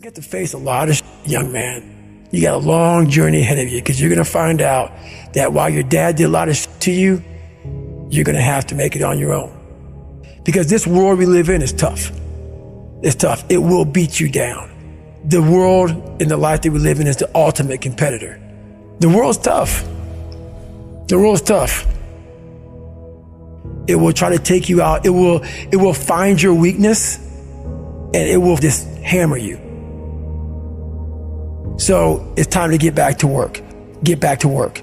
You get to face a lot of young man. You got a long journey ahead of you because you're going to find out that while your dad did a lot of to you, you're going to have to make it on your own. Because this world we live in is tough. It's tough. It will beat you down. The world and the life that we live in is the ultimate competitor. The world's tough. The world's tough. It will try to take you out. It will find your weakness and it will just hammer you. So it's time to get back to work. Get back to work.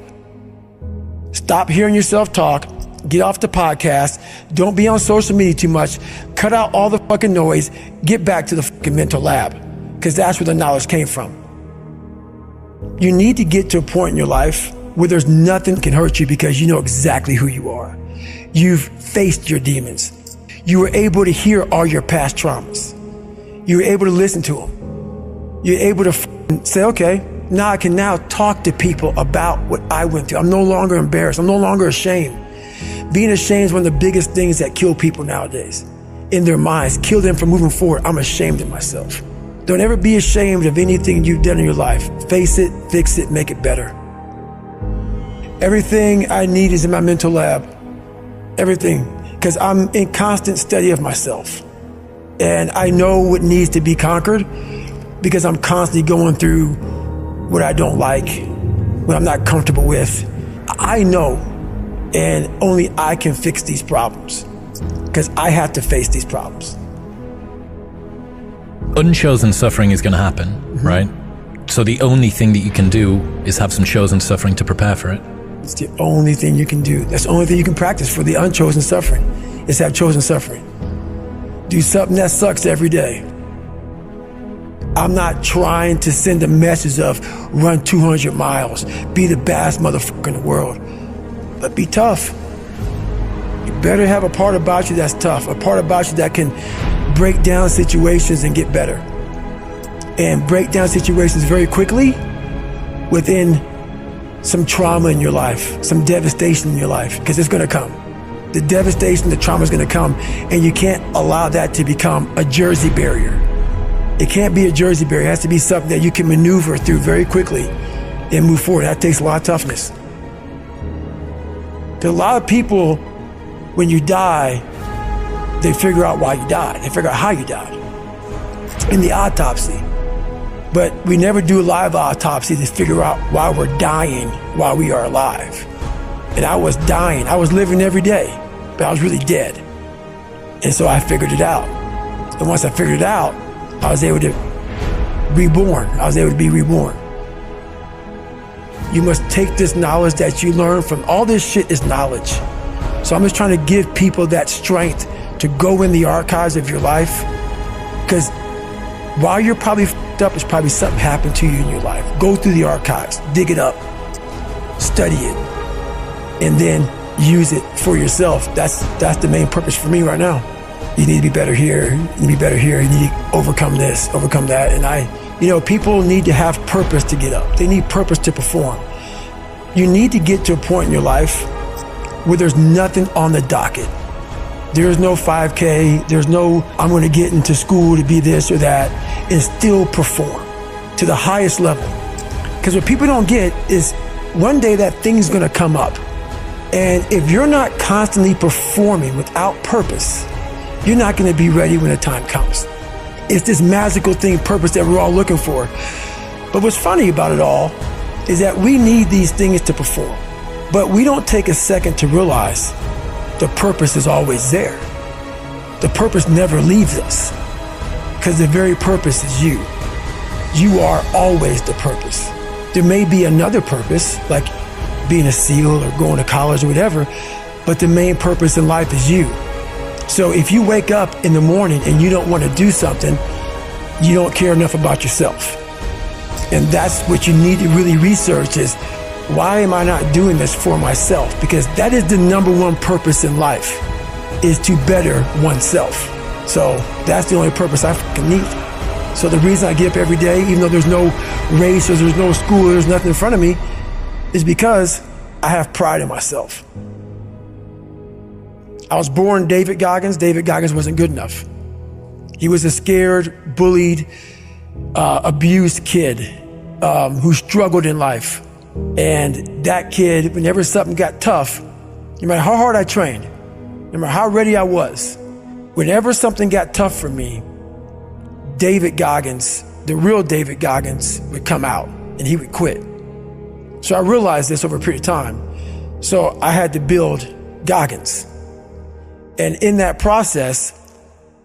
Stop hearing yourself talk. Get off the podcast. Don't be on social media too much. Cut out all the fucking noise. Get back to the fucking mental lab, because that's where the knowledge came from. You need to get to a point in your life where there's nothing that can hurt you because you know exactly who you are. You've faced your demons. You were able to hear all your past traumas. You were able to listen to them. You're able to say, okay, now I can now talk to people about what I went through. I'm no longer embarrassed. I'm no longer ashamed. Being ashamed is one of the biggest things that kill people nowadays. In their minds, kill them from moving forward. I'm ashamed of myself. Don't ever be ashamed of anything you've done in your life. Face it, fix it, make it better. Everything I need is in my mental lab. Everything. Because I'm in constant study of myself. And I know what needs to be conquered because I'm constantly going through what I don't like, what I'm not comfortable with. I know, and only I can fix these problems because I have to face these problems. Unchosen suffering is going to happen, right? So the only thing that you can do is have some chosen suffering to prepare for it. It's the only thing you can do. That's the only thing you can practice for the unchosen suffering, is have chosen suffering. Do something that sucks every day. I'm not trying to send a message of run 200 miles, be the best motherfucker in the world, but be tough. You better have a part about you that's tough, a part about you that can break down situations and get better. And break down situations very quickly within some trauma in your life, some devastation in your life, because it's gonna come. The devastation, the trauma is gonna come, and you can't allow that to become a Jersey barrier. It can't be a Jersey barrier. It has to be something that you can maneuver through very quickly and move forward. That takes a lot of toughness. Because a lot of people, when you die, they figure out why you died. They figure out how you died in the autopsy. But we never do a live autopsy to figure out why we're dying while we are alive. And I was dying. I was living every day, but I was really dead. And so I figured it out. And once I figured it out, I was able to reborn. I was able to be reborn. You must take this knowledge that you learn from all this shit is knowledge. So I'm just trying to give people that strength to go in the archives of your life. Because while you're probably f***ed up, it's probably something happened to you in your life. Go through the archives, dig it up, study it, and then use it for yourself. That's the main purpose for me right now. You need to be better here, you need to be better here, you need to overcome this, overcome that. And people need to have purpose to get up. They need purpose to perform. You need to get to a point in your life where there's nothing on the docket. There's no 5K, there's no, I'm gonna get into school to be this or that, and still perform to the highest level. Because what people don't get is one day that thing's gonna come up. And if you're not constantly performing without purpose, you're not gonna be ready when the time comes. It's this magical thing, purpose, that we're all looking for. But what's funny about it all is that we need these things to perform, but we don't take a second to realize the purpose is always there. The purpose never leaves us because the very purpose is you. You are always the purpose. There may be another purpose, like being a SEAL or going to college or whatever, but the main purpose in life is you. So if you wake up in the morning and you don't want to do something, you don't care enough about yourself. And that's what you need to really research is, why am I not doing this for myself? Because that is the number one purpose in life, is to better oneself. So that's the only purpose I fucking need. So the reason I get up every day, even though there's no race or there's no school, there's nothing in front of me, is because I have pride in myself. I was born David Goggins. David Goggins wasn't good enough. He was a scared, bullied, abused kid who struggled in life. And that kid, whenever something got tough, no matter how hard I trained, no matter how ready I was, whenever something got tough for me, David Goggins, the real David Goggins, would come out and he would quit. So I realized this over a period of time. So I had to build Goggins. And in that process,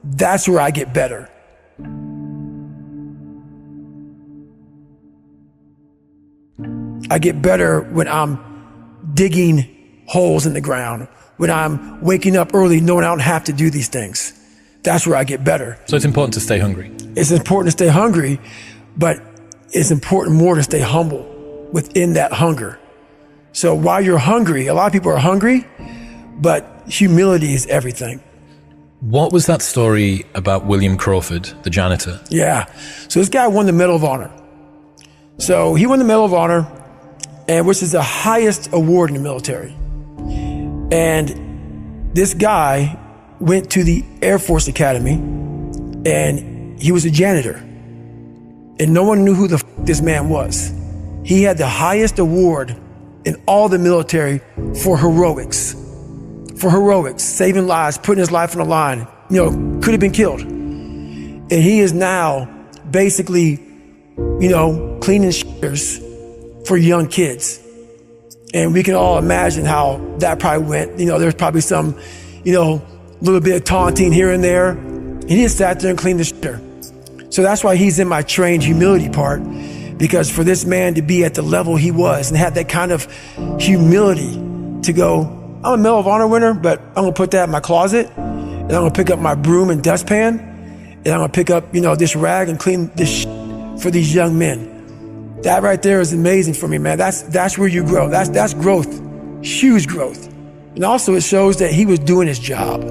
that's where I get better. I get better when I'm digging holes in the ground, when I'm waking up early knowing I don't have to do these things. That's where I get better. So it's important to stay hungry. It's important to stay hungry, but it's important more to stay humble within that hunger. So while you're hungry, a lot of people are hungry, but humility is everything. What was that story about William Crawford, the janitor? Yeah. So this guy won the Medal of Honor. So he won the Medal of Honor, and which is the highest award in the military. And this guy went to the Air Force Academy, and he was a janitor. And no one knew who the this man was. He had the highest award in all the military for heroics. For heroics, saving lives, putting his life on the line, could have been killed. And he is now basically, cleaning shitters for young kids. And we can all imagine how that probably went. There's probably some, little bit of taunting here and there. And he just sat there and cleaned the shitter. So that's why he's in my trained humility part, because for this man to be at the level he was and have that kind of humility to go, I'm a Medal of Honor winner, but I'm gonna put that in my closet, and I'm gonna pick up my broom and dustpan, and I'm gonna pick up, this rag and clean this shit for these young men. That right there is amazing for me, man. That's where you grow. That's growth, huge growth. And also it shows that he was doing his job.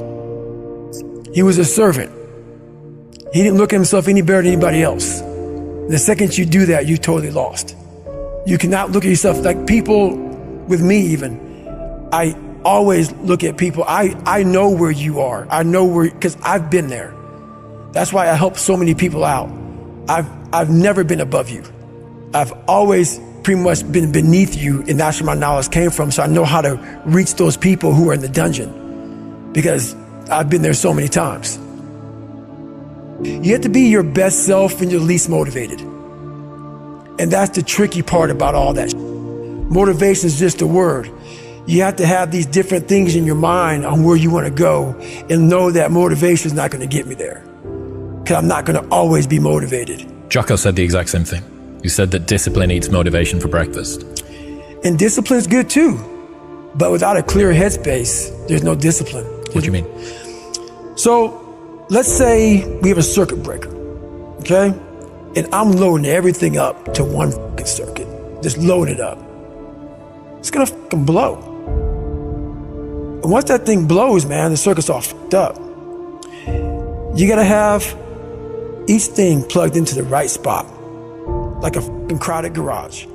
He was a servant. He didn't look at himself any better than anybody else. The second you do that, you totally lost. You cannot look at yourself like people with me even. I always look at people. I know where you are. I know where, because I've been there. That's why I help so many people out. I've never been above you. I've always pretty much been beneath you, and that's where my knowledge came from. So I know how to reach those people who are in the dungeon, because I've been there so many times. You have to be your best self when you're least motivated. And that's the tricky part about all that. Motivation is just a word. You have to have these different things in your mind on where you want to go, and know that motivation is not going to get me there, because I'm not going to always be motivated. Jocko said the exact same thing. You said that discipline eats motivation for breakfast. And discipline is good too, but without a clear headspace, there's no discipline. What do you mean? So let's say we have a circuit breaker, okay? And I'm loading everything up to one fucking circuit, just load it up. It's gonna fucking blow. And once that thing blows, man, the circuit's all fucked up. You gotta have each thing plugged into the right spot, like a fucking crowded garage.